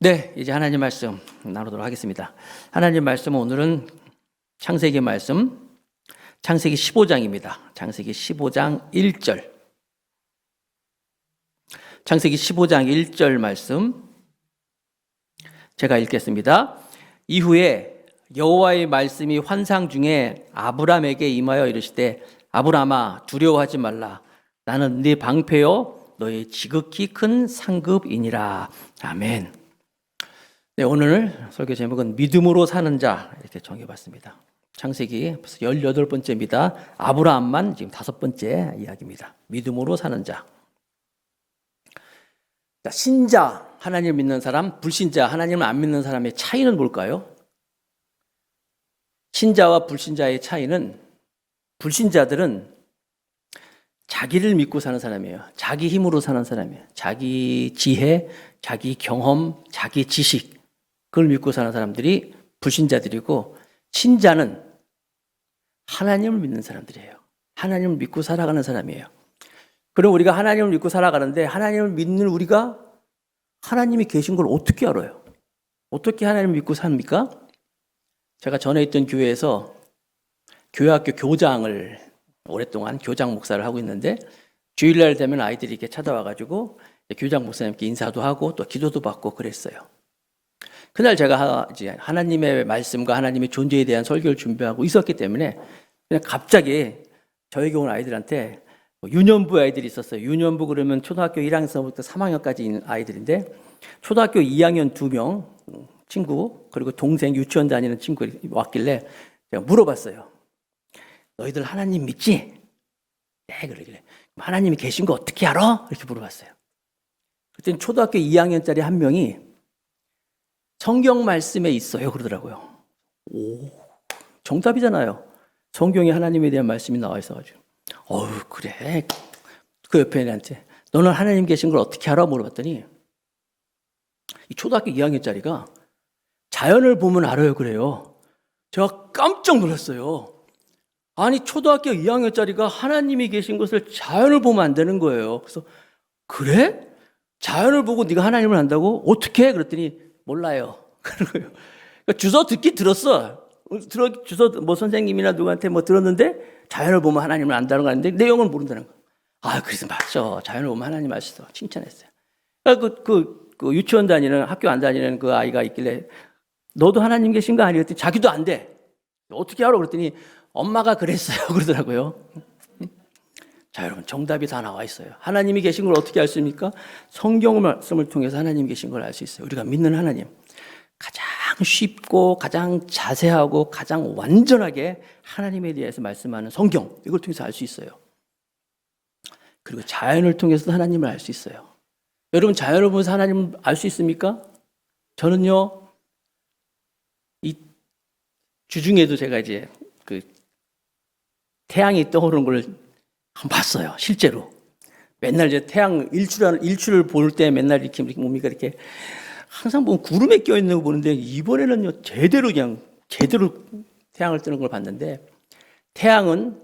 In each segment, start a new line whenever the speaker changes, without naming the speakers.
네, 이제 하나님 말씀 나누도록 하겠습니다. 하나님 말씀은 오늘은 창세기 말씀, 창세기 15장입니다. 창세기 15장 1절. 창세기 15장 1절 말씀 제가 읽겠습니다. 이후에 여호와의 말씀이 환상 중에 아브람에게 임하여 이르시되 아브람아 두려워하지 말라. 나는 네 방패요 너의 지극히 큰 상급이니라. 아멘. 네, 오늘 설교 제목은 믿음으로 사는 자 이렇게 정해봤습니다. 창세기 벌써 18번째입니다. 아브라함만 지금 5번째 이야기입니다. 믿음으로 사는 자. 신자, 하나님을 믿는 사람, 불신자, 하나님을 안 믿는 사람의 차이는 뭘까요? 신자와 불신자의 차이는, 불신자들은 자기를 믿고 사는 사람이에요. 자기 힘으로 사는 사람이에요. 자기 지혜, 자기 경험, 자기 지식, 그걸 믿고 사는 사람들이 불신자들이고, 신자는 하나님을 믿는 사람들이에요. 하나님을 믿고 살아가는 사람이에요. 그럼 우리가 하나님을 믿고 살아가는데, 하나님을 믿는 우리가 하나님이 계신 걸 어떻게 알아요? 어떻게 하나님을 믿고 삽니까? 제가 전에 있던 교회에서 교회학교 교장을 오랫동안 교장 목사를 하고 있는데, 주일날 되면 아이들이 이렇게 찾아와가지고 교장 목사님께 인사도 하고 또 기도도 받고 그랬어요. 그날 제가 이제 하나님의 말씀과 하나님의 존재에 대한 설교를 준비하고 있었기 때문에 그냥 갑자기 저에게 온 아이들한테 유년부 아이들이 있었어요. 유년부 그러면 초등학교 1학년부터 3학년까지 있는 아이들인데, 초등학교 2학년 2명 친구, 그리고 동생 유치원 다니는 친구 왔길래 제가 물어봤어요. 너희들 하나님 믿지? 네, 그러길래 하나님이 계신 거 어떻게 알아? 이렇게 물어봤어요. 그때 초등학교 2학년짜리 한 명이 성경 말씀에 있어요 그러더라고요. 오, 정답이잖아요. 성경에 하나님에 대한 말씀이 나와 있어가지고 그래. 그 옆에 애한테 너는 하나님 계신 걸 어떻게 알아? 물어봤더니 이 초등학교 2학년짜리가 자연을 보면 알아요 그래요. 제가 깜짝 놀랐어요. 아니 초등학교 2학년짜리가 하나님이 계신 것을 자연을 보면 안 되는 거예요. 그래서 그래? 자연을 보고 네가 하나님을 안다고? 어떻게 해? 그랬더니 몰라요. 그러고요. 그러니까 주워 듣긴 들었어. 주워 뭐 선생님이나 누구한테 뭐 들었는데 자연을 보면 하나님을 안다는 거 아닌데 내용을 모른다는 거. 그래서 맞죠. 자연을 보면 하나님 아시죠. 칭찬했어요. 그러니까 그 유치원 다니는, 학교 안 다니는 그 아이가 있길래 너도 하나님 계신 거 아니었더니 자기도 안 돼. 어떻게 알아? 그랬더니 엄마가 그랬어요. 그러더라고요. 자, 여러분, 정답이 다 나와 있어요. 하나님이 계신 걸 어떻게 알 수 있습니까? 성경 말씀을 통해서 하나님 계신 걸 알 수 있어요. 우리가 믿는 하나님. 가장 쉽고 가장 자세하고 가장 완전하게 하나님에 대해서 말씀하는 성경, 이걸 통해서 알 수 있어요. 그리고 자연을 통해서도 하나님을 알 수 있어요. 여러분, 자연을 보면서 하나님을 알 수 있습니까? 저는요, 이 주중에도 제가 이제 그 태양이 떠오르는 걸 한번 봤어요. 실제로. 맨날 이제 태양 일출을 볼 때 맨날 이렇게 몸이 이렇게 항상 보면 구름에 껴 있는 거 보는데, 이번에는요 제대로 태양을 뜨는 걸 봤는데, 태양은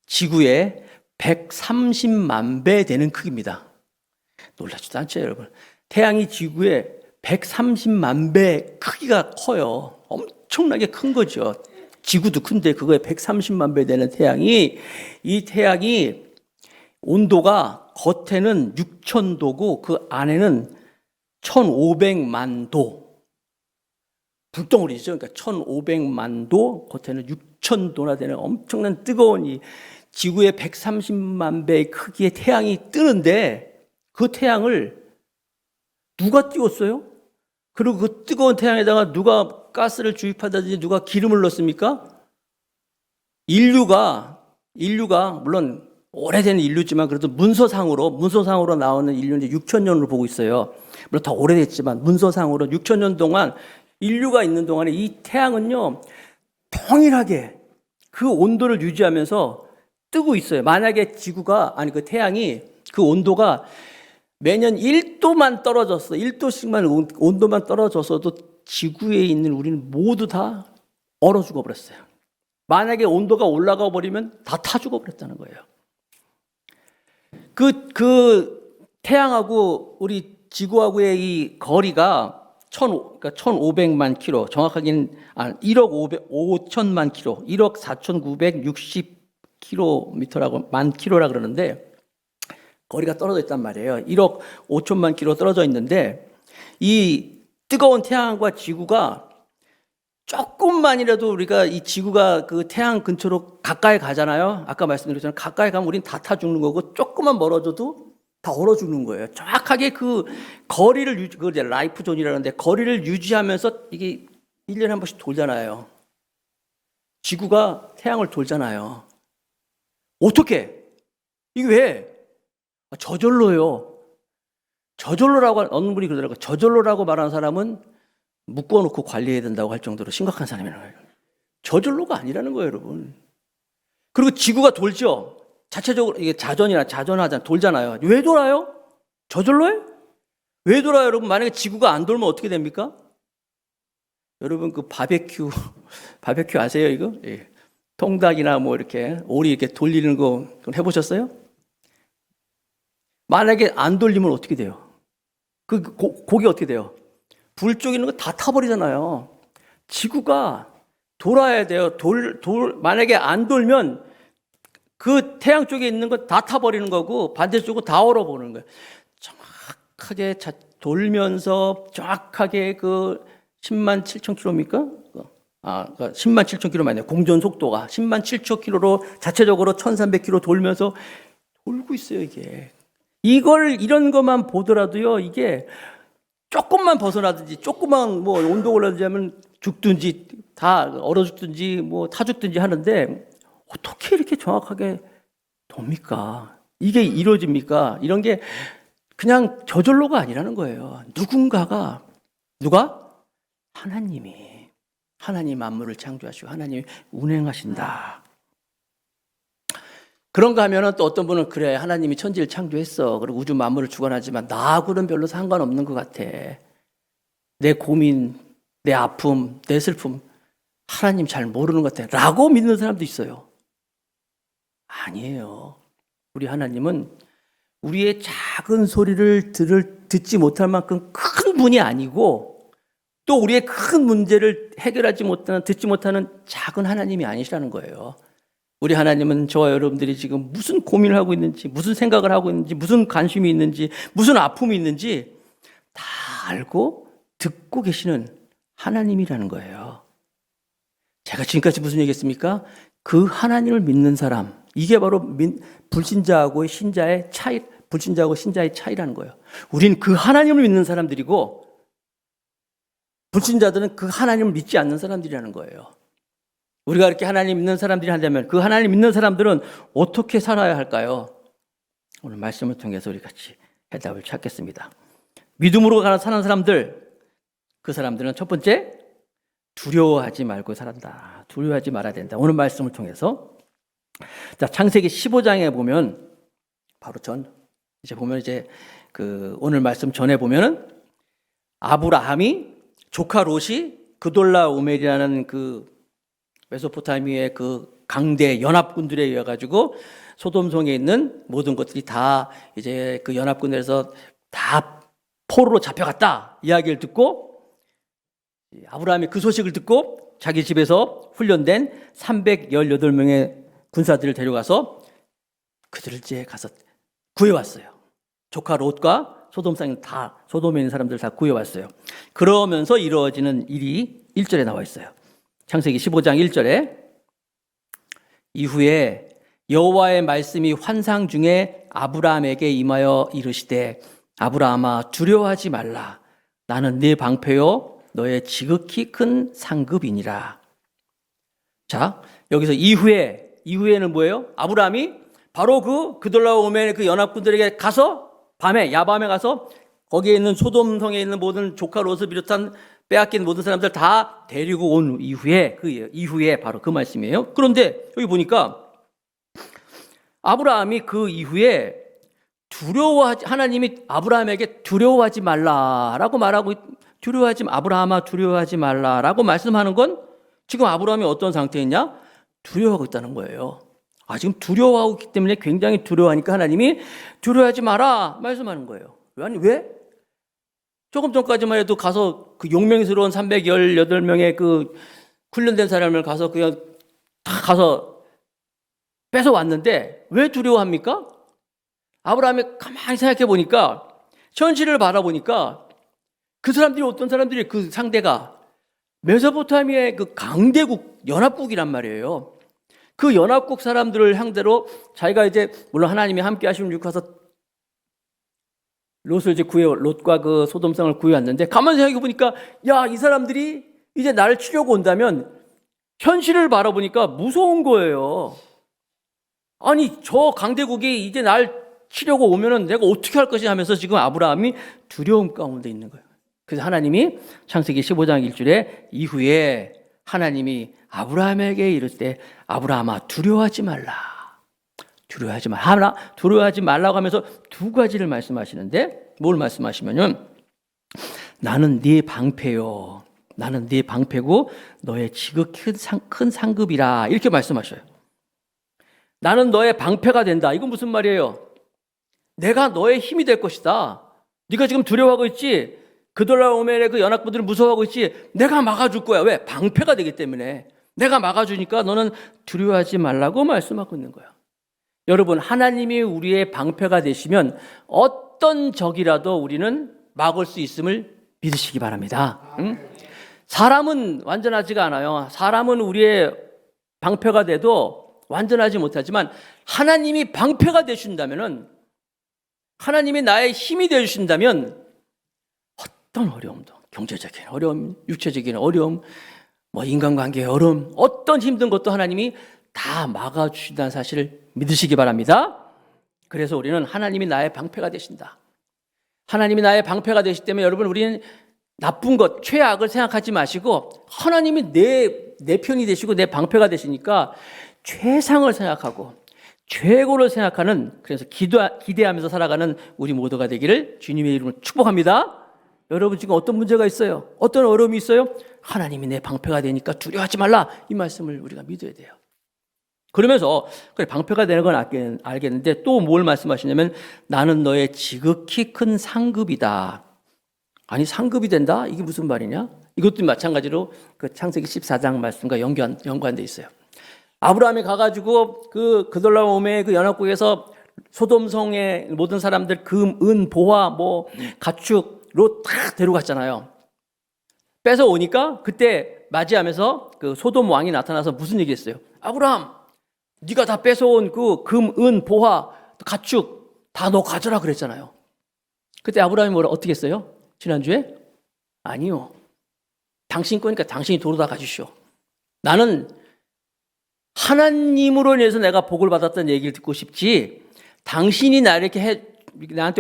지구의 130만 배 되는 크기입니다. 놀라지도 않죠, 여러분? 태양이 지구의 130만 배 크기가 커요. 엄청나게 큰 거죠. 지구도 큰데 그거에 130만 배 되는 태양이, 이 태양이 온도가 겉에는 6,000도고 그 안에는 1,500만 도. 불덩어리죠. 그러니까 1,500만 도, 겉에는 6,000도나 되는 엄청난 뜨거운 이 지구의 130만 배의 크기의 태양이 뜨는데, 그 태양을 누가 띄웠어요? 그리고 그 뜨거운 태양에다가 누가 가스를 주입하다든지 누가 기름을 넣습니까? 인류가 물론 오래된 인류지만 그래도 문서상으로 나오는 인류는 6,000년으로 보고 있어요. 물론 더 오래됐지만 문서상으로 6,000년 동안 인류가 있는 동안에 이 태양은요 동일하게 그 온도를 유지하면서 뜨고 있어요. 만약에 그 태양이 그 온도가 매년 1도만 떨어졌어. 1도씩만 온도만 떨어졌어도 지구에 있는 우리는 모두 다 얼어 죽어버렸어요. 만약에 온도가 올라가 버리면 다 타 죽어버렸다는 거예요. 그 태양하고 우리 지구하고의 이 거리가 그러니까 1,500만 킬로, 정확하게는 1억 5천만 킬로, 1억 4,960 킬로미터라고 만 킬로라 그러는데 거리가 떨어져 있단 말이에요. 1억 5천만 킬로 떨어져 있는데 이 뜨거운 태양과 지구가 조금만이라도 우리가 이 지구가 그 태양 근처로 가까이 가잖아요. 아까 말씀드렸잖아요. 가까이 가면 우린 다 타 죽는 거고 조금만 멀어져도 다 얼어 죽는 거예요. 정확하게 그 거리를 유지, 그 라이프 존이라는데 거리를 유지하면서 이게 1년에 한 번씩 돌잖아요. 지구가 태양을 돌잖아요. 어떻게? 이게 왜? 저절로요. 저절로라고 어느 분이 그러더라고요. 저절로라고 말하는 사람은 묶어놓고 관리해야 된다고 할 정도로 심각한 사람이라는 거예요. 저절로가 아니라는 거예요, 여러분. 그리고 지구가 돌죠. 자체적으로 이게 자전하잖아요. 돌잖아요. 왜 돌아요? 저절로요? 왜 돌아요, 여러분? 만약에 지구가 안 돌면 어떻게 됩니까? 여러분 그 바베큐 아세요, 이거? 예. 통닭이나 뭐 이렇게 오리 이렇게 돌리는 거 해보셨어요? 만약에 안 돌리면 어떻게 돼요? 그 고기 어떻게 돼요? 불 쪽에 있는 거 다 타버리잖아요. 지구가 돌아야 돼요. 만약에 안 돌면 그 태양 쪽에 있는 거 다 타버리는 거고 반대쪽은 다 얼어버리는 거예요. 정확하게 돌면서 정확하게 그 10만 7천 킬로입니까? 10만 7천 킬로만요. 공전 속도가 10만 7천 킬로로 자체적으로 1,300킬로 돌면서 돌고 있어요, 이게. 이런 것만 보더라도요, 이게 조금만 벗어나든지, 조금만 뭐 온도 올라든지 하면 죽든지, 다 얼어 죽든지, 뭐 타 죽든지 하는데, 어떻게 이렇게 정확하게 돕니까? 이게 이루어집니까? 이런 게 그냥 저절로가 아니라는 거예요. 누가? 하나님 만물을 창조하시고, 하나님이 운행하신다. 그런가 하면은 또 어떤 분은 그래, 하나님이 천지를 창조했어. 그리고 우주 만물을 주관하지만 나하고는 별로 상관없는 것 같아. 내 고민, 내 아픔, 내 슬픔, 하나님 잘 모르는 것 같아. 라고 믿는 사람도 있어요. 아니에요. 우리 하나님은 우리의 작은 소리를 듣지 못할 만큼 큰 분이 아니고 또 우리의 큰 문제를 해결하지 못하는, 듣지 못하는 작은 하나님이 아니시라는 거예요. 우리 하나님은 저와 여러분들이 지금 무슨 고민을 하고 있는지, 무슨 생각을 하고 있는지, 무슨 관심이 있는지, 무슨 아픔이 있는지 다 알고 듣고 계시는 하나님이라는 거예요. 제가 지금까지 무슨 얘기했습니까? 그 하나님을 믿는 사람, 이게 바로 불신자하고 신자의 차이, 불신자하고 신자의 차이라는 거예요. 우린 그 하나님을 믿는 사람들이고 불신자들은 그 하나님을 믿지 않는 사람들이라는 거예요. 우리가 이렇게 하나님 믿는 사람들이 한다면 그 하나님 믿는 사람들은 어떻게 살아야 할까요? 오늘 말씀을 통해서 우리 같이 해답을 찾겠습니다. 믿음으로 사는 사람들, 그 사람들은 첫 번째, 두려워하지 말고 살았다. 두려워하지 말아야 된다. 오늘 말씀을 통해서. 자, 창세기 15장에 보면, 바로 오늘 말씀 전에 보면은, 아브라함이 조카 롯이 그돌라오멜이라는 그 메소포타미아의 그 강대 연합군들에 의해 가지고 소돔성에 있는 모든 것들이 다 이제 그 연합군에서 다 포로로 잡혀갔다 이야기를 듣고 아브라함이 그 소식을 듣고 자기 집에서 훈련된 318명의 군사들을 데려가서 그들을 이제 가서 구해왔어요. 조카 롯과 소돔에 있는 사람들 다 구해왔어요. 그러면서 이루어지는 일이 1절에 나와 있어요. 창세기 15장 1절에 이후에 여호와의 말씀이 환상 중에 아브라함에게 임하여 이르시되 아브라함아 두려워하지 말라. 나는 네 방패요 너의 지극히 큰 상급이니라. 자, 여기서 이후에는 뭐예요? 아브라함이 바로 그 그돌라오멜 그 연합군들에게 가서 야밤에 가서 거기에 있는 소돔성에 있는 모든 조카 롯을 비롯한 빼앗긴 모든 사람들 다 데리고 온 이후에 바로 그 말씀이에요. 그런데 여기 보니까 아브라함이 그 이후에 하나님이 아브라함에게 두려워하지 말라라고 말하고 아브라함아 두려워하지 말라라고 말씀하는 건 지금 아브라함이 어떤 상태였냐? 두려워하고 있다는 거예요. 지금 두려워하고 있기 때문에 굉장히 두려워하니까 하나님이 두려워하지 마라 말씀하는 거예요. 왜? 조금 전까지만 해도 가서 그 용맹스러운 318명의 그 훈련된 사람을 가서 그냥 다 가서 뺏어왔는데 왜 두려워합니까? 아브라함이 가만히 생각해 보니까, 현실을 바라보니까 그 사람들이 어떤 사람들이, 그 상대가 메소포타미아의 그 강대국, 연합국이란 말이에요. 그 연합국 사람들을 상대로 자기가 이제, 물론 하나님이 함께 하시면 이렇게 가서 롯을 이제 롯과 그 소돔성을 구해왔는데, 가만히 생각해 보니까, 야, 이 사람들이 이제 나를 치려고 온다면, 현실을 바라보니까 무서운 거예요. 아니, 저 강대국이 이제 날 치려고 오면은 내가 어떻게 할 것이냐 하면서 지금 아브라함이 두려움 가운데 있는 거예요. 그래서 하나님이 창세기 15장 1절에 이후에 하나님이 아브라함에게 이를 때, 아브라함아, 두려워하지 말라. 두려워하지 말라. 두려워하지 말라고 하면서 두 가지를 말씀하시는데, 뭘 말씀하시면은, 나는 네 방패요. 나는 네 방패고 너의 지극히 큰 상급이라. 이렇게 말씀하셔요. 나는 너의 방패가 된다. 이건 무슨 말이에요? 내가 너의 힘이 될 것이다. 네가 지금 두려워하고 있지? 그돌라오멜의 그 연합군들을 무서워하고 있지? 내가 막아줄 거야. 왜? 방패가 되기 때문에. 내가 막아주니까 너는 두려워하지 말라고 말씀하고 있는 거예요. 여러분, 하나님이 우리의 방패가 되시면 어떤 적이라도 우리는 막을 수 있음을 믿으시기 바랍니다. 응? 사람은 완전하지가 않아요. 사람은 우리의 방패가 돼도 완전하지 못하지만, 하나님이 방패가 되신다면은, 하나님이 나의 힘이 되주신다면, 어떤 어려움도, 경제적인 어려움, 육체적인 어려움, 뭐 인간관계의 어려움, 어떤 힘든 것도 하나님이 다 막아주신다는 사실을 믿으시기 바랍니다. 그래서 우리는 하나님이 나의 방패가 되신다. 하나님이 나의 방패가 되시기 때문에 여러분, 우리는 나쁜 것, 최악을 생각하지 마시고, 하나님이 내 편이 되시고 내 방패가 되시니까 최상을 생각하고 최고를 생각하는, 그래서 기대하면서 살아가는 우리 모두가 되기를 주님의 이름으로 축복합니다. 여러분, 지금 어떤 문제가 있어요? 어떤 어려움이 있어요? 하나님이 내 방패가 되니까 두려워하지 말라. 이 말씀을 우리가 믿어야 돼요. 그러면서, 그래, 방패가 되는 건 알겠는데 또 뭘 말씀하시냐면, 나는 너의 지극히 큰 상급이다. 아니, 상급이 된다? 이게 무슨 말이냐? 이것도 마찬가지로 그 창세기 14장 말씀과 연관돼 있어요. 아브라함이 가가지고 그 그돌라오멜의 그 연합국에서 소돔성의 모든 사람들 금, 은, 보화, 뭐 가축로 다 데려갔잖아요. 뺏어 오니까 그때 맞이하면서 그 소돔 왕이 나타나서 무슨 얘기했어요? 아브라함, 네가 다 뺏어온 그 금, 은, 보화, 가축 다 너 가져라 그랬잖아요. 그때 아브라함이 어떻게 했어요? 지난주에? 아니요. 당신 거니까 당신이 도로 다 가주시오. 나는 하나님으로 인해서 내가 복을 받았다는 얘기를 듣고 싶지, 당신이 나한테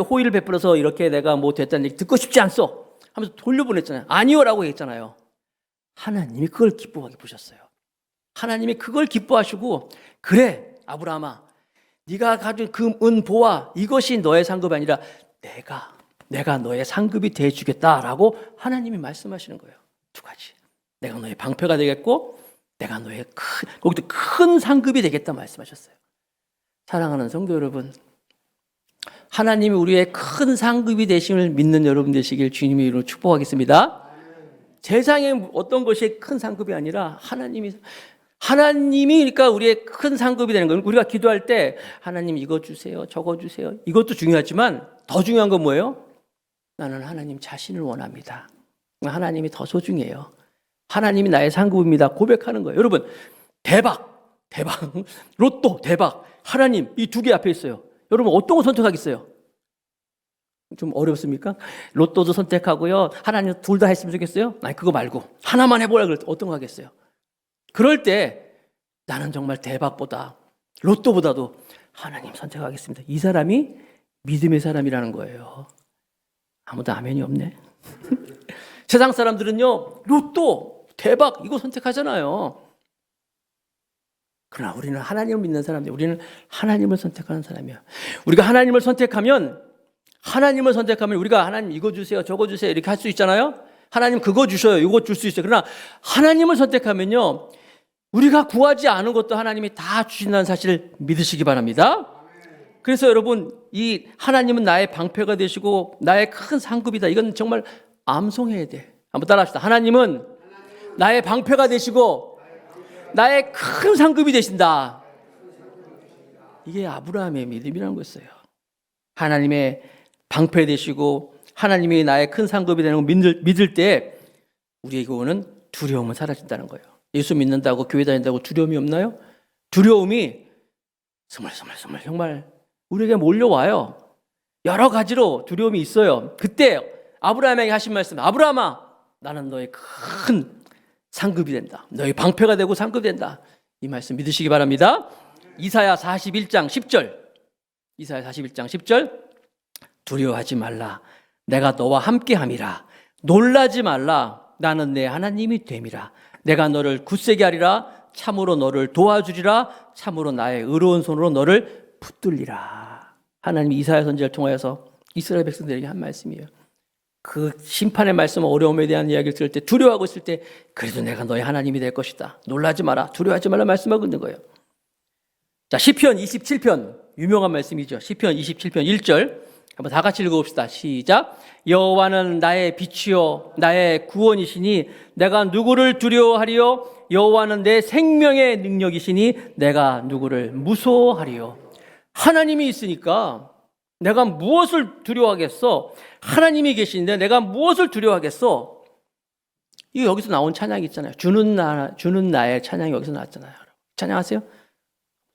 호의를 베풀어서 이렇게 내가 뭐 됐다는 얘기 듣고 싶지 않소 하면서 돌려보냈잖아요. 아니요라고 했잖아요. 하나님이 그걸 기뻐하게 보셨어요. 하나님이 그걸 기뻐하시고, 그래 아브라함아, 네가 가진 금, 은, 보화 이것이 너의 상급이 아니라 내가 너의 상급이 되어주겠다라고 하나님이 말씀하시는 거예요. 두 가지. 내가 너의 방패가 되겠고, 내가 너의 거기도 큰 상급이 되겠다 말씀하셨어요. 사랑하는 성도 여러분, 하나님이 우리의 큰 상급이 되심을 믿는 여러분 되시길 주님의 이름으로 축복하겠습니다. 세상에 어떤 것이 큰 상급이 아니라 하나님이 그러니까 우리의 큰 상급이 되는 거예요. 우리가 기도할 때 하나님 이거 주세요, 저거 주세요. 이것도 중요하지만 더 중요한 건 뭐예요? 나는 하나님 자신을 원합니다. 하나님이 더 소중해요. 하나님이 나의 상급입니다. 고백하는 거예요. 여러분, 대박, 로또, 대박, 하나님, 이 두 개 앞에 있어요. 여러분, 어떤 거 선택하겠어요? 좀 어렵습니까? 로또도 선택하고요, 하나님 둘 다 했으면 좋겠어요? 아니, 그거 말고 하나만 해보라 그럴 때 어떤 거 하겠어요? 그럴 때 나는 정말 대박보다, 로또보다도 하나님 선택하겠습니다. 이 사람이 믿음의 사람이라는 거예요. 아무도 아멘이 없네. 세상 사람들은요, 로또, 대박 이거 선택하잖아요. 그러나 우리는 하나님을 믿는 사람들, 우리는 하나님을 선택하는 사람이야. 우리가 하나님을 선택하면 우리가 하나님 이거 주세요, 저거 주세요 이렇게 할 수 있잖아요. 하나님 그거 주셔요, 이거 줄 수 있어요. 그러나 하나님을 선택하면요, 우리가 구하지 않은 것도 하나님이 다 주신다는 사실을 믿으시기 바랍니다. 그래서 여러분, 이 하나님은 나의 방패가 되시고 나의 큰 상급이다. 이건 정말 암송해야 돼. 한번 따라합시다. 하나님은 나의 방패가 되시고 나의 큰 상급이 되신다. 이게 아브라함의 믿음이라는 거였어요. 하나님의 방패 되시고 하나님이 나의 큰 상급이 되는 걸 믿을 때 우리에게는 두려움은 사라진다는 거예요. 예수 믿는다고 교회 다닌다고 두려움이 없나요? 두려움이 정말 우리에게 몰려와요. 여러 가지로 두려움이 있어요. 그때 아브라함에게 하신 말씀, 아브라함아, 나는 너의 큰 상급이 된다. 너의 방패가 되고 상급이 된다. 이 말씀 믿으시기 바랍니다. 이사야 41장 10절. 이사야 41장 10절. 두려워하지 말라. 내가 너와 함께함이라. 놀라지 말라. 나는 내 하나님이 됨이라. 내가 너를 굳세게 하리라. 참으로 너를 도와주리라. 참으로 나의 의로운 손으로 너를 붙들리라. 하나님이 이사야 선지자를 통하여서 이스라엘 백성들에게 한 말씀이에요. 그 심판의 말씀, 어려움에 대한 이야기를 들을 때, 두려워하고 있을 때, 그래도 내가 너의 하나님이 될 것이다. 놀라지 마라. 두려워하지 말라 말씀하고 있는 거예요. 자, 시편 27편 유명한 말씀이죠. 시편 27편 1절 한번 다 같이 읽어봅시다. 시작. 여호와는 나의 빛이요 나의 구원이시니 내가 누구를 두려워하리요? 여호와는 내 생명의 능력이시니 내가 누구를 무서워하리요? 하나님이 있으니까 내가 무엇을 두려워하겠어? 하나님이 계시는데 내가 무엇을 두려워하겠어? 이거 여기서 나온 찬양이 있잖아요. 주는 나의 찬양이 여기서 나왔잖아요. 찬양하세요.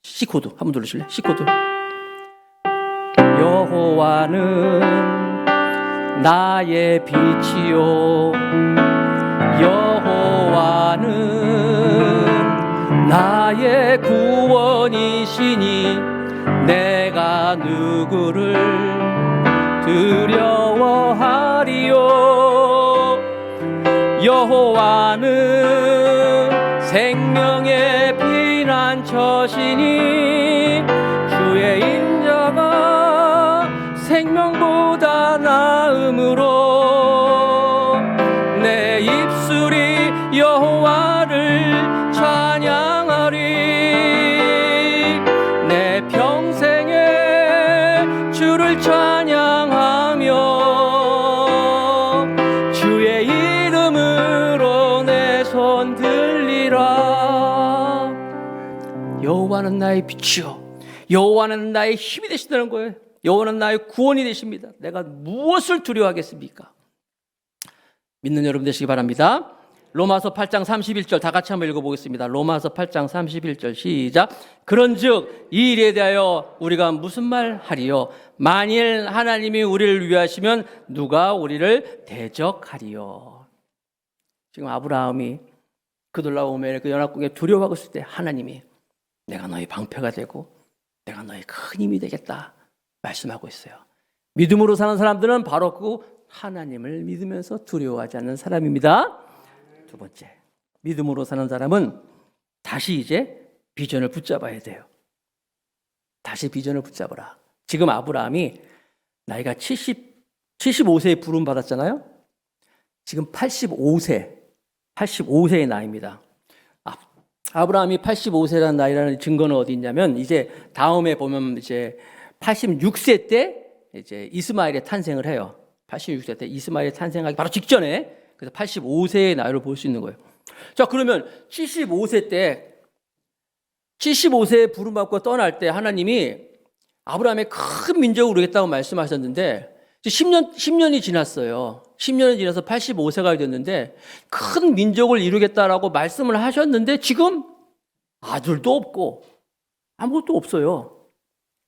C코드 한번 누르실래요? C코드. 여호와는 나의 빛이요 여호와는 나의 구원이시니 내가 누구를 두려워하리요? 여호와는 생명의 피난처시니 주의 인자가 생명보다 나음으로 내 입술이 여호와를 찬양하리. 내 평생에 주를 찬양하며 주의 이름으로 내 손 들리라. 여호와는 나의 빛이요 여호와는 나의 힘이 되신다는 거예요. 여호와는 나의 구원이 되십니다. 내가 무엇을 두려워하겠습니까? 믿는 여러분 되시기 바랍니다. 로마서 8장 31절 다 같이 한번 읽어보겠습니다. 로마서 8장 31절 시작. 그런즉 이 일에 대하여 우리가 무슨 말 하리요? 만일 하나님이 우리를 위하시면 누가 우리를 대적하리요? 지금 아브라함이 그돌라오멜 그 연합국에 두려워하고 있을 때 하나님이 내가 너의 방패가 되고 내가 너의 큰 힘이 되겠다 말씀하고 있어요. 믿음으로 사는 사람들은 바로 그 하나님을 믿으면서 두려워하지 않는 사람입니다. 두 번째, 믿음으로 사는 사람은 다시 이제 비전을 붙잡아야 돼요. 다시 비전을 붙잡아라. 지금 아브라함이 나이가 75세에 부름 받았잖아요. 지금 85세의 나이입니다. 아브라함이 85세라는 나이라는 증거는 어디 있냐면 이제 다음에 보면 이제 86세 때 이제 이스마엘의 탄생을 해요. 86세 때 이스마엘이 탄생하기 바로 직전에 그래서 85세의 나이를 볼 수 있는 거예요. 자, 그러면 75세에 부름받고 떠날 때 하나님이 아브라함의 큰 민족을 이루겠다고 말씀하셨는데 10년이 지났어요. 10년이 지나서 85세가 됐는데 큰 민족을 이루겠다라고 말씀을 하셨는데 지금 아들도 없고 아무것도 없어요.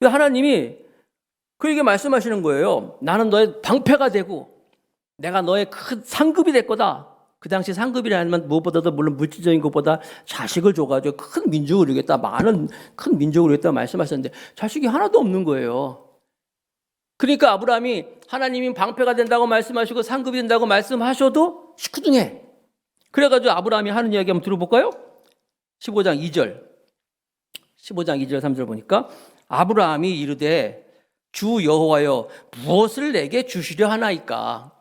하나님이 그에게 말씀하시는 거예요. 나는 너의 방패가 되고 내가 너의 큰 상급이 될 거다. 그 당시 상급이라면 무엇보다도 물론 물질적인 것보다 자식을 줘가지고 큰 민족을 이루겠다. 많은 큰 민족을 이루겠다고 말씀하셨는데 자식이 하나도 없는 거예요. 그러니까 아브라함이 하나님이 방패가 된다고 말씀하시고 상급이 된다고 말씀하셔도 시큰둥해. 그래가지고 아브라함이 하는 이야기 한번 들어볼까요? 15장 2절 3절 보니까 아브라함이 이르되 주 여호와여 무엇을 내게 주시려 하나이까?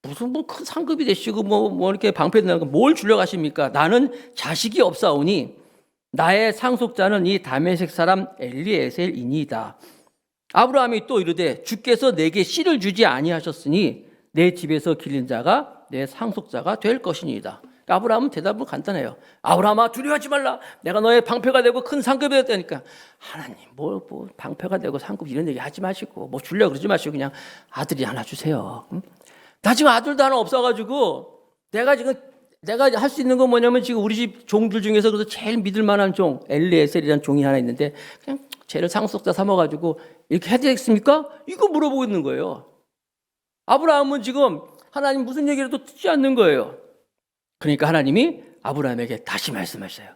무슨 큰 상급이 되시고 뭐 이렇게 방패 된다는 거 뭘 주려 하십니까? 나는 자식이 없사오니 나의 상속자는 이 다메섹 사람 엘리에셀이니이다. 아브라함이 또 이르되 주께서 내게 씨를 주지 아니하셨으니 내 집에서 길린 자가 내 상속자가 될 것이니이다. 아브라함은 대답은 간단해요. 아브라함아, 두려워하지 말라. 내가 너의 방패가 되고 큰 상급이 되었다니까. 하나님 뭐 방패가 되고 상급 이런 얘기 하지 마시고 뭐 주려고 그러지 마시고 그냥 아들이 하나 주세요. 응? 나 지금 아들도 하나 없어가지고 내가 할 수 있는 건 뭐냐면 지금 우리 집 종들 중에서 그래서 제일 믿을 만한 종 엘리에셀이라는 종이 하나 있는데 그냥 쟤를 상속자 삼아가지고 이렇게 해야 되겠습니까? 이거 물어보고 있는 거예요. 아브라함은 지금 하나님 무슨 얘기라도 듣지 않는 거예요. 그러니까 하나님이 아브라함에게 다시 말씀하셔요.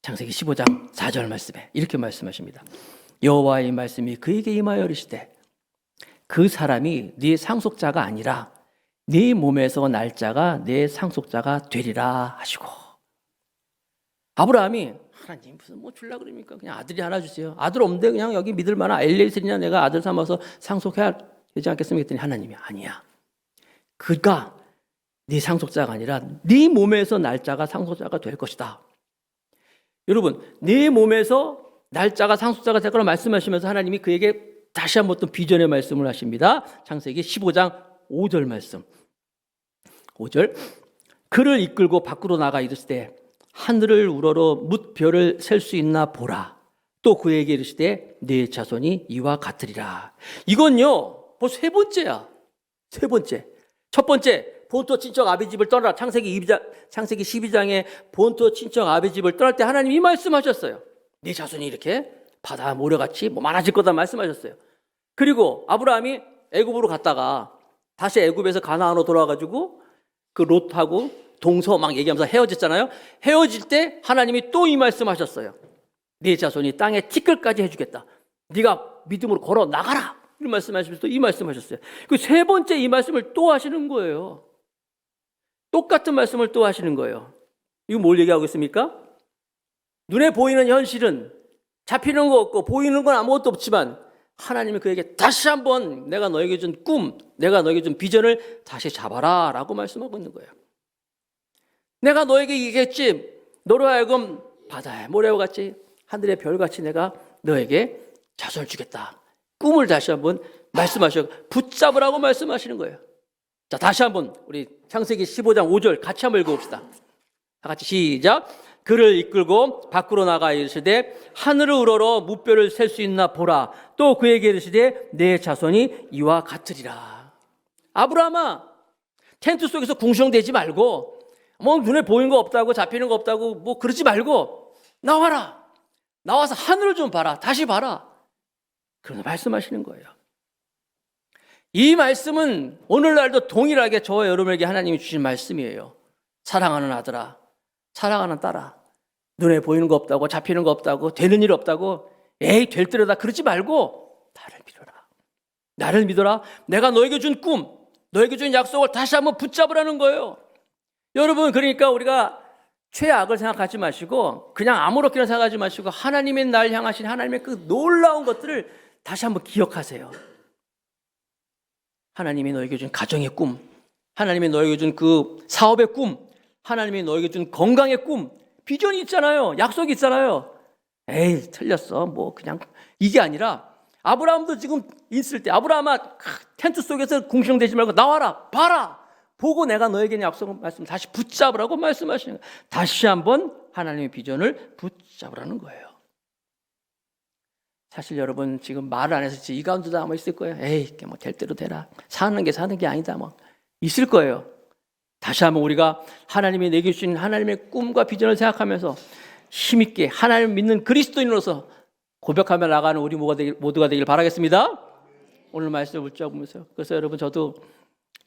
창세기 15장 4절 말씀에 이렇게 말씀하십니다. 여호와의 말씀이 그에게 임하여 이르시되 그 사람이 네 상속자가 아니라 네 몸에서 날 자가 내 상속자가 되리라 하시고. 아브라함이 하나님 무슨 뭐 주려고 그럽니까? 그냥 아들이 하나 주세요. 아들 없는데 그냥 여기 믿을 만한 엘리에셀이나 내가 아들 삼아서 상속해야 되지 않겠습니까? 했더니 하나님이 아니야. 그가 네 상속자가 아니라 네 몸에서 날짜가 상속자가 될 것이다. 여러분, 네 몸에서 날짜가 상속자가 될 거라 말씀하시면서 하나님이 그에게 다시 한번 또 비전의 말씀을 하십니다. 창세기 15장 5절 말씀. 5절. 그를 이끌고 밖으로 나가 이르시되 하늘을 우러러 뭇별을 셀 수 있나 보라. 또 그에게 이르시되 네 자손이 이와 같으리라. 이건요, 벌써 세 번째야. 세 번째. 첫 번째, 본토 친척 아비 집을 떠나라. 창세기 12장에 본토 친척 아비 집을 떠날 때 하나님이 이 말씀하셨어요. 네 자손이 이렇게 바다 모래같이 뭐 많아질 거다 말씀하셨어요. 그리고 아브라함이 애굽으로 갔다가 다시 애굽에서 가나안으로 돌아와가지고 그 롯하고 동서 막 얘기하면서 헤어졌잖아요. 헤어질 때 하나님이 또 이 말씀하셨어요. 네 자손이 땅에 티끌까지 해주겠다. 네가 믿음으로 걸어 나가라. 이런 말씀하시면서 또 이 말씀하셨어요. 그 세 번째 이 말씀을 또 하시는 거예요. 똑같은 말씀을 또 하시는 거예요. 이거 뭘 얘기하고 있습니까? 눈에 보이는 현실은 잡히는 거 없고 보이는 건 아무것도 없지만 하나님이 그에게 다시 한번 내가 너에게 준 꿈, 내가 너에게 준 비전을 다시 잡아라 라고 말씀하고 있는 거예요. 내가 너에게 얘기했지, 너로 하여금 바다의 모래와 같이 하늘의 별같이 내가 너에게 자손을 주겠다. 꿈을 다시 한번 말씀하셔 붙잡으라고 말씀하시는 거예요. 자, 다시 한번 우리 창세기 15장 5절 같이 한번 읽어봅시다. 다 같이 시작. 그를 이끌고 밖으로 나가 이르시되 하늘을 우러러 뭇별을 셀 수 있나 보라. 또 그에게 이르시되 내 자손이 이와 같으리라. 아브라함아, 텐트 속에서 궁시렁대지 말고 뭐 눈에 보이는 거 없다고 잡히는 거 없다고 뭐 그러지 말고 나와라. 나와서 하늘을 좀 봐라. 다시 봐라. 그러면서 말씀하시는 거예요. 이 말씀은 오늘날도 동일하게 저와 여러분에게 하나님이 주신 말씀이에요. 사랑하는 아들아, 사랑하는 딸아, 눈에 보이는 거 없다고 잡히는 거 없다고 되는 일 없다고 에이 될 때려다 그러지 말고 나를 믿어라. 나를 믿어라. 내가 너에게 준 꿈, 너에게 준 약속을 다시 한번 붙잡으라는 거예요. 여러분, 그러니까 우리가 최악을 생각하지 마시고 그냥 아무렇게나 생각하지 마시고 하나님의 날 향하신 하나님의 그 놀라운 것들을 다시 한번 기억하세요. 하나님이 너에게 준 가정의 꿈, 하나님이 너에게 준 그 사업의 꿈, 하나님이 너에게 준 건강의 꿈, 비전이 있잖아요. 약속이 있잖아요. 에이 틀렸어. 뭐 그냥 이게 아니라 아브라함도 지금 있을 때 아브라함아 텐트 속에서 궁시렁대지 말고 나와라. 봐라. 보고 내가 너에게 약속 말씀 다시 붙잡으라고 말씀하시는 거예요. 다시 한번 하나님의 비전을 붙잡으라는 거예요. 사실 여러분 지금 말을 안 해서 이 가운데도 아마 있을 거예요. 에이 뭐 될 대로 되라. 사는 게 아니다. 뭐 있을 거예요. 다시 한번 우리가 하나님이 내게 주신 하나님의 꿈과 비전을 생각하면서 힘있게 하나님을 믿는 그리스도인으로서 고백하며 나가는 우리 모두가 되길 바라겠습니다. 오늘 말씀을 붙잡으면서 그래서 여러분 저도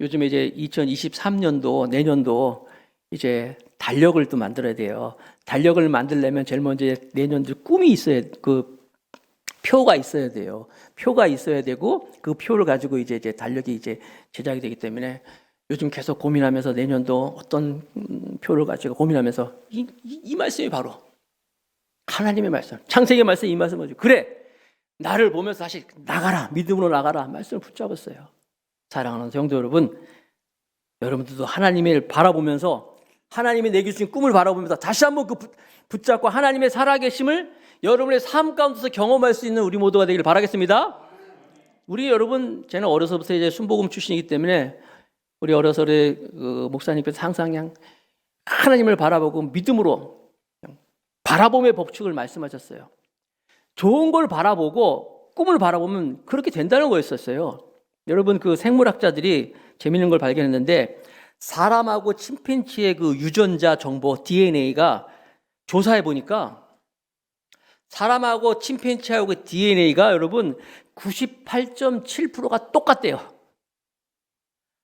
요즘에 이제 2023년도 내년도 이제 달력을 또 만들어야 돼요. 달력을 만들려면 제일 먼저 내년도 꿈이 있어야 그 표가 있어야 돼요. 표가 있어야 되고 그 표를 가지고 이제 달력이 이제 제작이 되기 때문에 요즘 계속 고민하면서 내년도 어떤 표를 가지고 고민하면서 이 말씀이 바로 하나님의 말씀, 창세기 말씀 이 말씀을 가지고 그래 나를 보면서 다시 나가라 믿음으로 나가라 말씀을 붙잡았어요. 사랑하는 성도 여러분, 여러분들도 하나님을 바라보면서 하나님이 내게 주신 꿈을 바라보면서 다시 한번 그 붙잡고 하나님의 살아계심을 여러분의 삶 가운데서 경험할 수 있는 우리 모두가 되기를 바라겠습니다. 우리 여러분, 저는 어려서부터 이제 순복음 출신이기 때문에 우리 어려서 그 목사님께서 항상 그냥 하나님을 바라보고 믿음으로 바라봄의 법칙을 말씀하셨어요. 좋은 걸 바라보고 꿈을 바라보면 그렇게 된다는 거였었어요. 여러분, 그 생물학자들이 재밌는 걸 발견했는데 사람하고 침팬지의 그 유전자 정보 DNA가 조사해 보니까 사람하고 침팬지하고 DNA가 여러분 98.7%가 똑같대요.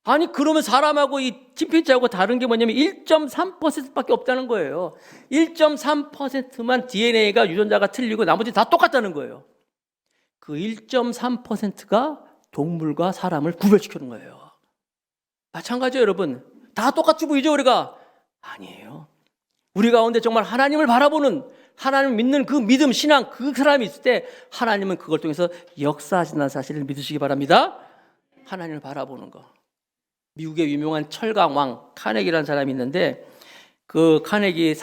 아니, 그러면 사람하고 이 침팬지하고 다른 게 뭐냐면 1.3%밖에 없다는 거예요. 1.3%만 DNA가 유전자가 틀리고 나머지 다 똑같다는 거예요. 그 1.3%가 동물과 사람을 구별시키는 거예요. 마찬가지예요, 여러분. 다 똑같이 보이죠, 우리가? 아니에요. 우리 가운데 정말 하나님을 바라보는, 하나님을 믿는 그 믿음, 신앙, 그 사람이 있을 때 하나님은 그걸 통해서 역사하신다는 사실을 믿으시기 바랍니다. 하나님을 바라보는 거. 미국의 유명한 철강왕 카네기라는 사람이 있는데 그 카네기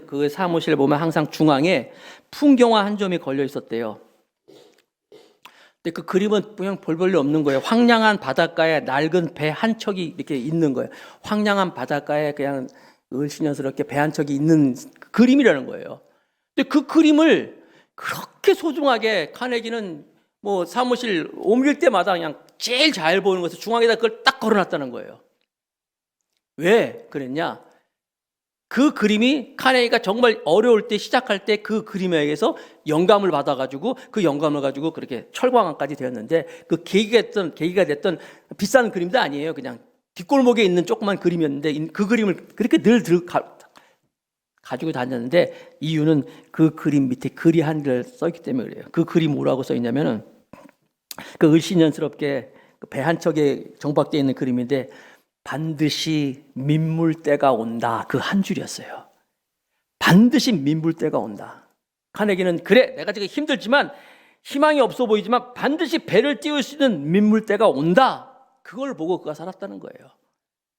그 사무실을 보면 항상 중앙에 풍경화 한 점이 걸려 있었대요. 근데 그 그림은 그냥 볼 볼일 없는 거예요. 황량한 바닷가에 낡은 배 한 척이 이렇게 있는 거예요. 황량한 바닷가에 그냥 을씨년스럽게 배 한 척이 있는 그림이라는 거예요. 근데 그 그림을 그렇게 소중하게 카네기는 뭐 사무실 옮길 때마다 그냥 제일 잘 보이는 것을 중앙에다 그걸 딱 걸어놨다는 거예요. 왜 그랬냐? 그 그림이 카네기가 정말 어려울 때 시작할 때 그 그림에 의해서 영감을 받아가지고 그 영감을 가지고 그렇게 철광왕까지 되었는데 그 계기가 됐던 비싼 그림도 아니에요. 그냥 뒷골목에 있는 조그만 그림이었는데 그 그림을 그렇게 늘 가지고 다녔는데 이유는 그 그림 밑에 글이 한글 써있기 때문에 그래요. 그 글이 뭐라고 써있냐면은 그 을씨년스럽게 배 한 척에 정박되어 있는 그림인데 반드시 민물 때가 온다. 그 한 줄이었어요. 반드시 민물 때가 온다. 카네기는 그래, 내가 지금 힘들지만 희망이 없어 보이지만 반드시 배를 띄울 수 있는 민물 때가 온다. 그걸 보고 그가 살았다는 거예요.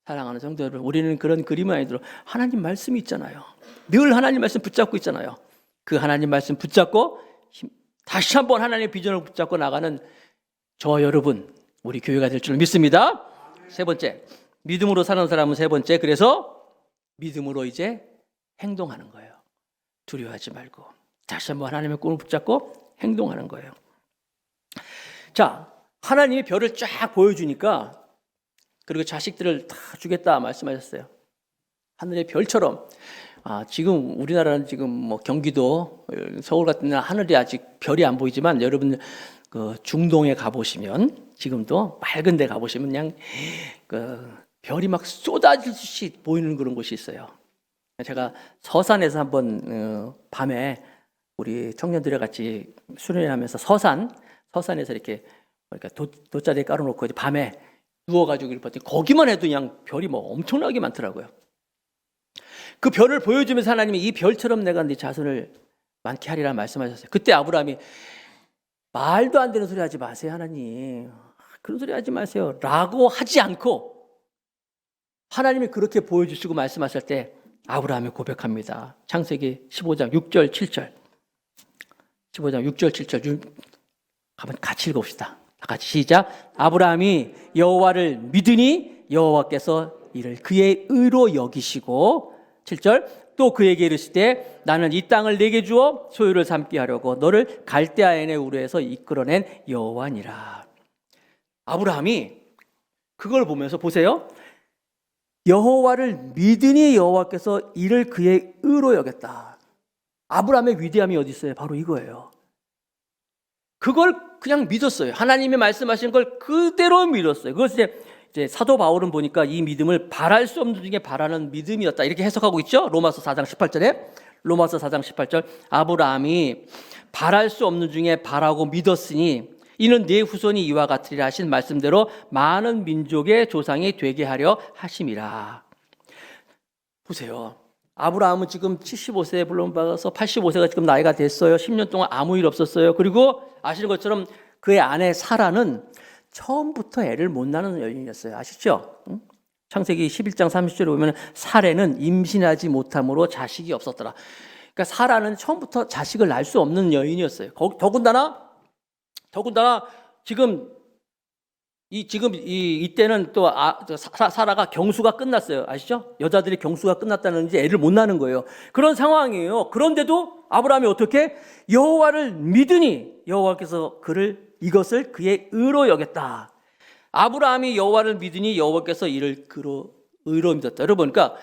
사랑하는 성도 여러분, 우리는 그런 그림은 아니더라도 하나님 말씀이 있잖아요. 늘 하나님 말씀 붙잡고 있잖아요. 그 하나님 말씀 붙잡고 다시 한번 하나님의 비전을 붙잡고 나가는 저와 여러분, 우리 교회가 될 줄 믿습니다. 세 번째, 믿음으로 사는 사람은 세 번째, 그래서 믿음으로 이제 행동하는 거예요. 두려워하지 말고 다시 한번 하나님의 꿈을 붙잡고 행동하는 거예요. 자, 하나님이 별을 쫙 보여주니까 그리고 자식들을 다 주겠다 말씀하셨어요. 하늘의 별처럼. 지금 우리나라는 지금 뭐 경기도 서울 같은 데 하늘이 아직 별이 안 보이지만 여러분 그 중동에 가보시면 지금도 맑은 데 가보시면 그냥 그 별이 막 쏟아지듯이 보이는 그런 곳이 있어요. 제가 서산에서 한번 밤에 우리 청년들과 같이 수련하면서 서산에서 이렇게 그러니까 돗자리에 깔아놓고 이제 밤에 누워가지고 이렇게 봤더니 거기만 해도 그냥 별이 뭐 엄청나게 많더라고요. 그 별을 보여주면서 하나님이 이 별처럼 내가 네 자손을 많게 하리라 말씀하셨어요. 그때 아브라함이 말도 안 되는 소리 하지 마세요, 하나님. 그런 소리 하지 마세요. 라고 하지 않고 하나님이 그렇게 보여주시고 말씀하실 때 아브라함이 고백합니다. 창세기 15장 6절 7절 15장 6절 7절 한번 같이 읽어봅시다. 다 같이 시작. 아브라함이 여호와를 믿으니 여호와께서 이를 그의 의로 여기시고 7절 또 그에게 이르시되 나는 이 땅을 내게 주어 소유를 삼게 하려고 너를 갈대아인의 우르에서 이끌어낸 여호와니라. 아브라함이 그걸 보면서 보세요. 여호와를 믿으니 여호와께서 이를 그의 의로 여겼다. 아브라함의 위대함이 어디 있어요? 바로 이거예요. 그걸 그냥 믿었어요. 하나님이 말씀하신 걸 그대로 믿었어요. 그것을 이제 사도 바울은 보니까 이 믿음을 바랄 수 없는 중에 바라는 믿음이었다. 이렇게 해석하고 있죠. 로마서 4장 18절에 로마서 4장 18절 아브라함이 바랄 수 없는 중에 바라고 믿었으니 이는 네 후손이 이와 같으리라 하신 말씀대로 많은 민족의 조상이 되게 하려 하심이라. 보세요. 아브라함은 지금 75세에 불러받아서 85세가 지금 나이가 됐어요. 10년 동안 아무 일 없었어요. 그리고 아시는 것처럼 그의 아내 사라는 처음부터 애를 못 낳는 여인이었어요. 아시죠? 창세기 11장 30절에 보면 사레는 임신하지 못함으로 자식이 없었더라. 그러니까 사라는 처음부터 자식을 낳을 수 없는 여인이었어요. 더군다나 이때는 또 사라가 경수가 끝났어요. 아시죠? 여자들이 경수가 끝났다는 이제 애를 못 낳는 거예요. 그런 상황이에요. 그런데도 아브라함이 어떻게 여호와를 믿으니 여호와께서 이것을 그의 의로 여겼다. 아브라함이 여호와를 믿으니 여호와께서 이를 의로 믿었다. 여러분, 그러니까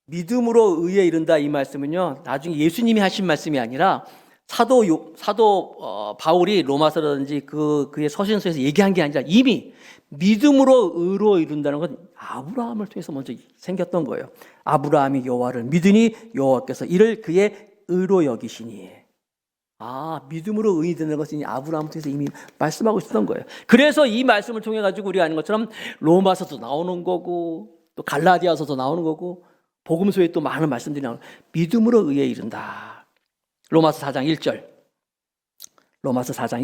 믿음으로 의에 이른다 이 말씀은요, 나중에 예수님이 하신 말씀이 아니라 사도 바울이 로마서라든지 그의 서신서에서 얘기한 게 아니라 이미 믿음으로 의로 이룬다는 건 아브라함을 통해서 먼저 생겼던 거예요. 아브라함이 여호와를 믿으니 여호와께서 이를 그의 의로 여기시니. 믿음으로 의이 되는 것은 아브라함을 통해서 이미 말씀하고 있었던 거예요. 그래서 이 말씀을 통해 가지고 우리가 아는 것처럼 로마서도 나오는 거고 또 갈라디아서도 나오는 거고 복음서에 또 많은 말씀들이 나오는 믿음으로 의에 이른다. 로마서 4장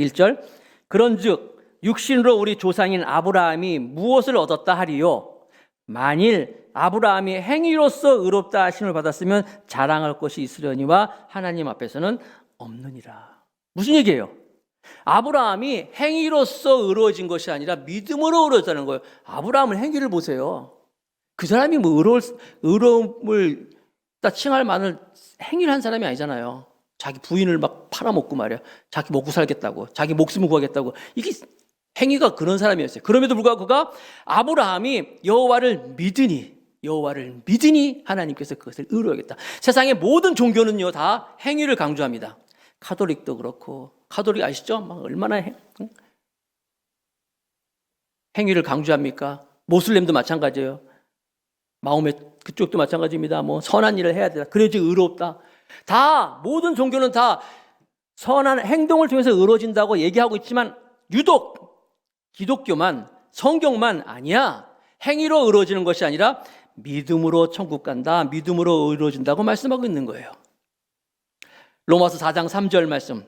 1절 그런즉 육신으로 우리 조상인 아브라함이 무엇을 얻었다 하리요? 만일 아브라함이 행위로서 의롭다 하심을 받았으면 자랑할 것이 있으려니와 하나님 앞에서는 없느니라. 무슨 얘기예요? 아브라함이 행위로서 의로워진 것이 아니라 믿음으로 의로워졌다는 거예요. 아브라함은 행위를 보세요. 그 사람이 뭐 의로움을 칭할 만한 행위를 한 사람이 아니잖아요. 자기 부인을 막 팔아먹고 말이야. 자기 먹고 살겠다고, 자기 목숨을 구하겠다고. 이게 행위가 그런 사람이었어요. 그럼에도 불구하고 그가 아브라함이 여호와를 믿으니 하나님께서 그것을 의로 여겼다. 세상의 모든 종교는요 다 행위를 강조합니다. 카톨릭도 그렇고, 카톨릭 아시죠? 막 얼마나 행위를 강조합니까? 모슬렘도 마찬가지예요. 마음의 그쪽도 마찬가지입니다. 뭐 선한 일을 해야 된다. 그래야지 의롭다. 다 모든 종교는 다 선한 행동을 통해서 의로워진다고 얘기하고 있지만 유독 기독교만, 성경만 아니야. 행위로 의로워지는 것이 아니라 믿음으로 천국 간다, 믿음으로 의로워진다고 말씀하고 있는 거예요. 로마서 4장 3절 말씀,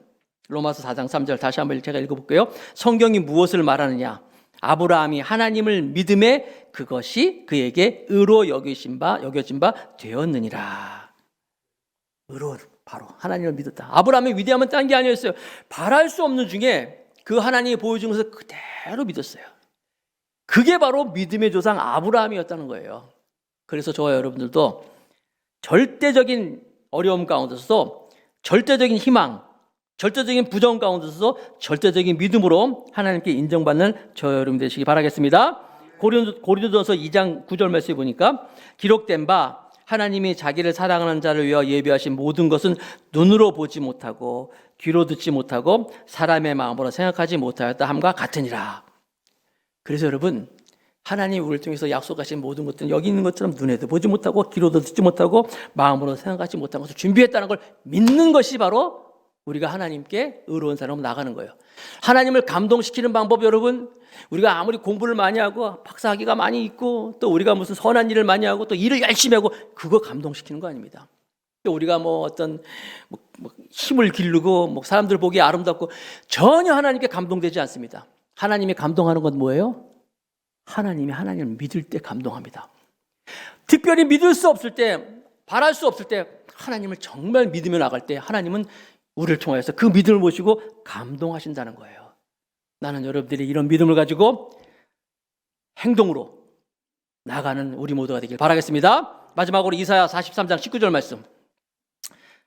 로마서 4장 3절 다시 한번 제가 읽어볼게요. 성경이 무엇을 말하느냐? 아브라함이 하나님을 믿음에 그것이 그에게 의로 여겨진 바 되었느니라. 의로, 바로 하나님을 믿었다. 아브라함의 위대함은 딴 게 아니었어요. 바랄 수 없는 중에 그 하나님이 보여준 것을 그대로 믿었어요. 그게 바로 믿음의 조상 아브라함이었다는 거예요. 그래서 저와 여러분들도 절대적인 어려움 가운데서도 절대적인 희망, 절대적인 부정 가운데서도 절대적인 믿음으로 하나님께 인정받는 저와 여러분 되시기 바라겠습니다. 고린도전서 2장 9절 말씀에 보니까 기록된 바 하나님이 자기를 사랑하는 자를 위하여 예비하신 모든 것은 눈으로 보지 못하고 귀로 듣지 못하고 사람의 마음으로 생각하지 못하였다 함과 같으니라. 그래서 여러분, 하나님이 우리를 통해서 약속하신 모든 것들은 여기 있는 것처럼 눈에도 보지 못하고 귀로도 듣지 못하고 마음으로 생각하지 못한 것을 준비했다는 걸 믿는 것이 바로 우리가 하나님께 의로운 사람으로 나가는 거예요. 하나님을 감동시키는 방법, 여러분, 우리가 아무리 공부를 많이 하고 박사학위가 많이 있고 또 우리가 무슨 선한 일을 많이 하고 또 일을 열심히 하고 그거 감동시키는 거 아닙니다. 또 우리가 뭐 어떤 힘을 기르고 뭐 사람들 보기에 아름답고 전혀 하나님께 감동되지 않습니다. 하나님이 감동하는 건 뭐예요? 하나님을 믿을 때 감동합니다. 특별히 믿을 수 없을 때, 바랄 수 없을 때 하나님을 정말 믿으며 나갈 때 하나님은 우리를 통하여서 그 믿음을 보시고 감동하신다는 거예요. 나는 여러분들이 이런 믿음을 가지고 행동으로 나가는 우리 모두가 되길 바라겠습니다. 마지막으로 이사야 43장 19절 말씀,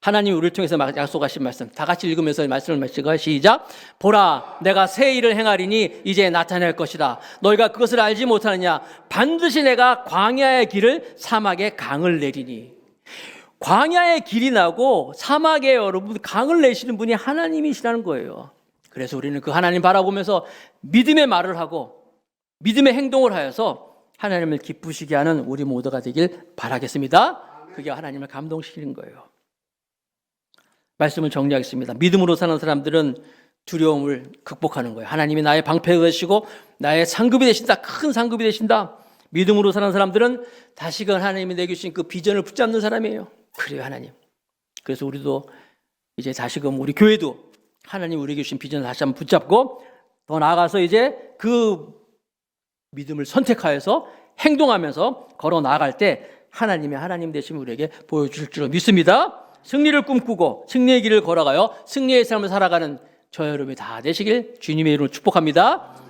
하나님이 우리를 통해서 약속하신 말씀 다 같이 읽으면서 말씀을 맺시고 시작. 보라, 내가 새 일을 행하리니 이제 나타낼 것이다. 너희가 그것을 알지 못하느냐? 반드시 내가 광야의 길을 사막에 강을 내리니. 광야의 길이 나고 사막에 여러분 강을 내시는 분이 하나님이시라는 거예요. 그래서 우리는 그 하나님 바라보면서 믿음의 말을 하고 믿음의 행동을 하여서 하나님을 기쁘시게 하는 우리 모두가 되길 바라겠습니다. 그게 하나님을 감동시키는 거예요. 말씀을 정리하겠습니다. 믿음으로 사는 사람들은 두려움을 극복하는 거예요. 하나님이 나의 방패가 되시고 나의 상급이 되신다. 큰 상급이 되신다. 믿음으로 사는 사람들은 다시금 하나님이 내게 주신 그 비전을 붙잡는 사람이에요. 그래요, 하나님. 그래서 우리도 이제 다시금 우리 교회도 하나님 우리에게 주신 비전을 다시 한번 붙잡고 더 나아가서 이제 그 믿음을 선택하여서 행동하면서 걸어 나아갈 때 하나님 되심을 우리에게 보여줄 줄 믿습니다. 승리를 꿈꾸고 승리의 길을 걸어가요 승리의 삶을 살아가는 저와 여러분이 다 되시길 주님의 이름으로 축복합니다.